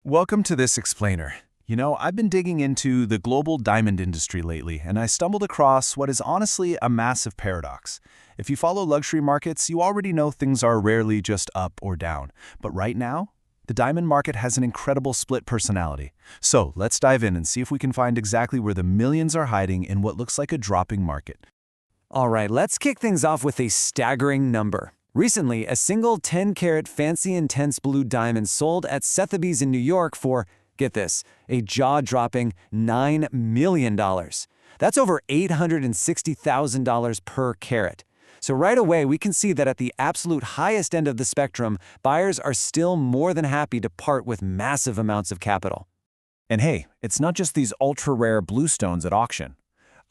Welcome to this explainer. I've been digging into the global diamond industry lately, and I stumbled across what is honestly a massive paradox. If you follow luxury markets, you already know things are rarely just up or down. But right now, the diamond market has an incredible split personality. So let's dive in and see if we can find exactly where the millions are hiding in what looks like a dropping market. All right, let's kick things off with a staggering number. Recently, a single 10-carat fancy intense blue diamond sold at Sotheby's in New York for, get this, a jaw-dropping $9 million. That's over $860,000 per carat. So right away, we can see that at the absolute highest end of the spectrum, buyers are still more than happy to part with massive amounts of capital. And hey, it's not just these ultra-rare blue stones at auction.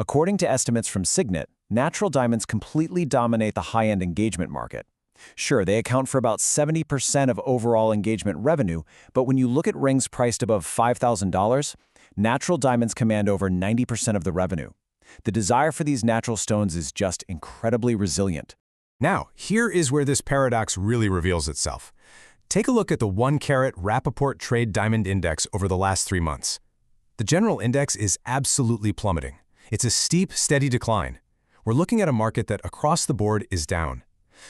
According to estimates from Signet, natural diamonds completely dominate the high-end engagement market. Sure, they account for about 70% of overall engagement revenue, but when you look at rings priced above $5,000, natural diamonds command over 90% of the revenue. The desire for these natural stones is just incredibly resilient. Now, here is where this paradox really reveals itself. Take a look at the 1-carat Rapaport Trade Diamond Index over the last 3 months. The general index is absolutely plummeting. It's a steep, steady decline. We're looking at a market that across the board is down.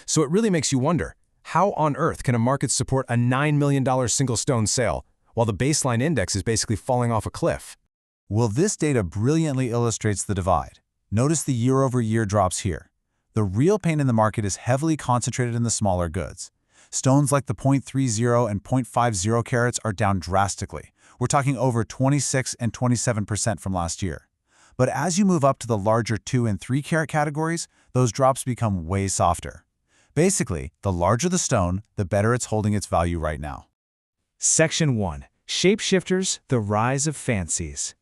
So it really makes you wonder, how on earth can a market support a $9 million single stone sale while the baseline index is basically falling off a cliff? Well, this data brilliantly illustrates the divide. Notice the year-over-year drops here. The real pain in the market is heavily concentrated in the smaller goods. Stones like the 0.30 and 0.50 carats are down drastically. We're talking over 26 and 27% from last year. But as you move up to the larger 2 and 3 carat categories, those drops become way softer. Basically, the larger the stone, the better it's holding its value right now. Section 1. Shapeshifters, the rise of fancies.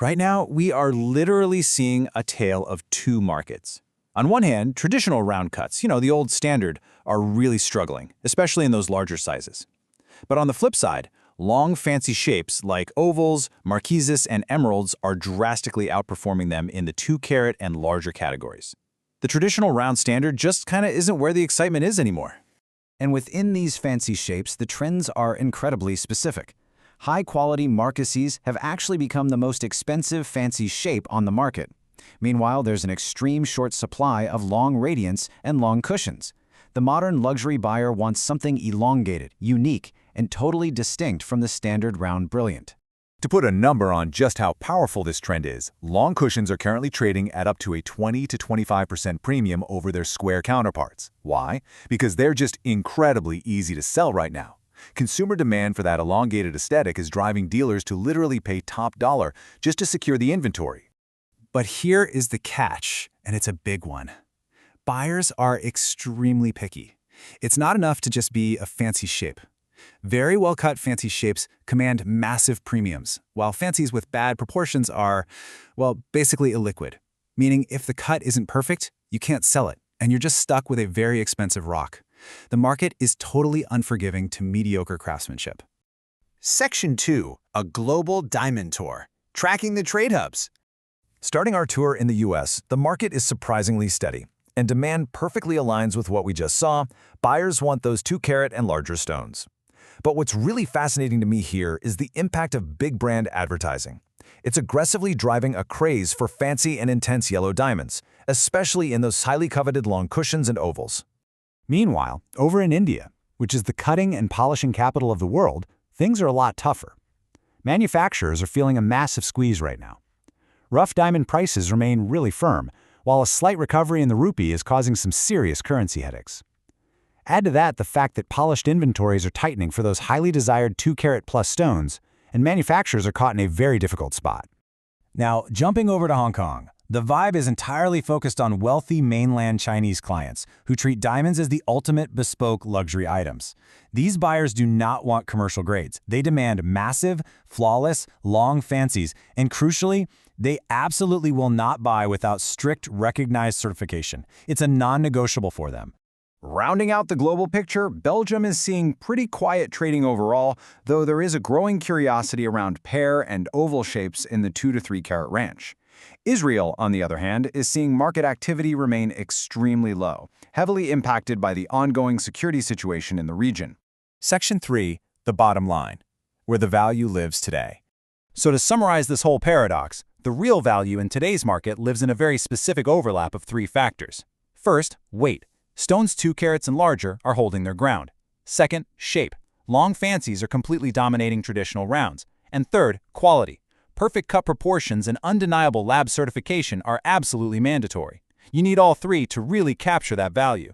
Right now, we are literally seeing a tale of two markets. On one hand, traditional round cuts, the old standard, are really struggling, especially in those larger sizes. But on the flip side, long fancy shapes like ovals, marquises, and emeralds are drastically outperforming them in the 2-carat and larger categories. The traditional round standard just kinda isn't where the excitement is anymore. And within these fancy shapes, the trends are incredibly specific. High-quality marquises have actually become the most expensive fancy shape on the market. Meanwhile, there's an extreme short supply of long radiance and long cushions. The modern luxury buyer wants something elongated, unique, and totally distinct from the standard round brilliant. To put a number on just how powerful this trend is, long cushions are currently trading at up to a 20 to 25% premium over their square counterparts. Why? Because they're just incredibly easy to sell right now. Consumer demand for that elongated aesthetic is driving dealers to literally pay top dollar just to secure the inventory. But here is the catch, and it's a big one. Buyers are extremely picky. It's not enough to just be a fancy shape. Very well-cut fancy shapes command massive premiums, while fancies with bad proportions are, well, basically illiquid. Meaning if the cut isn't perfect, you can't sell it, and you're just stuck with a very expensive rock. The market is totally unforgiving to mediocre craftsmanship. Section 2. A global diamond tour. Tracking the trade hubs. Starting our tour in the US, the market is surprisingly steady, and demand perfectly aligns with what we just saw. Buyers want those 2-carat and larger stones. But what's really fascinating to me here is the impact of big brand advertising. It's aggressively driving a craze for fancy and intense yellow diamonds, especially in those highly coveted long cushions and ovals. Meanwhile, over in India, which is the cutting and polishing capital of the world, things are a lot tougher. Manufacturers are feeling a massive squeeze right now. Rough diamond prices remain really firm, while a slight recovery in the rupee is causing some serious currency headaches. Add to that the fact that polished inventories are tightening for those highly desired 2-carat plus stones, and manufacturers are caught in a very difficult spot. Now, jumping over to Hong Kong, the vibe is entirely focused on wealthy mainland Chinese clients who treat diamonds as the ultimate bespoke luxury items. These buyers do not want commercial grades. They demand massive, flawless, long fancies, and crucially, they absolutely will not buy without strict recognized certification. It's a non-negotiable for them. Rounding out the global picture, Belgium is seeing pretty quiet trading overall, though there is a growing curiosity around pear and oval shapes in the 2 to 3 carat range. Israel, on the other hand, is seeing market activity remain extremely low, heavily impacted by the ongoing security situation in the region. Section 3. The bottom line. where the value lives today. So to summarize this whole paradox, the real value in today's market lives in a very specific overlap of three factors. First, weight. Stones 2 carats and larger are holding their ground. Second, shape. Long fancies are completely dominating traditional rounds. And third, quality. Perfect cut proportions and undeniable lab certification are absolutely mandatory. You need all three to really capture that value.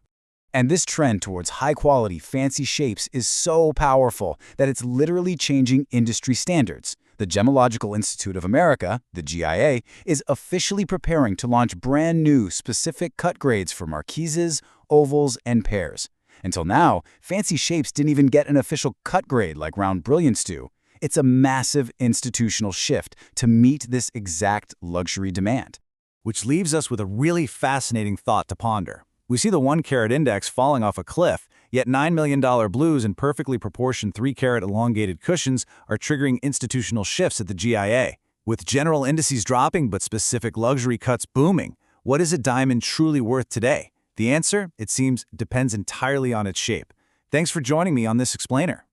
And this trend towards high-quality, fancy shapes is so powerful that it's literally changing industry standards. The Gemological Institute of America, the GIA, is officially preparing to launch brand new specific cut grades for marquises, ovals, and pairs. Until now, fancy shapes didn't even get an official cut grade like round brilliants do. It's a massive institutional shift to meet this exact luxury demand. Which leaves us with a really fascinating thought to ponder. We see the 1-carat index falling off a cliff, yet $9 million blues and perfectly proportioned 3-carat elongated cushions are triggering institutional shifts at the GIA. With general indices dropping but specific luxury cuts booming, what is a diamond truly worth today? The answer, it seems, depends entirely on its shape. Thanks for joining me on this explainer.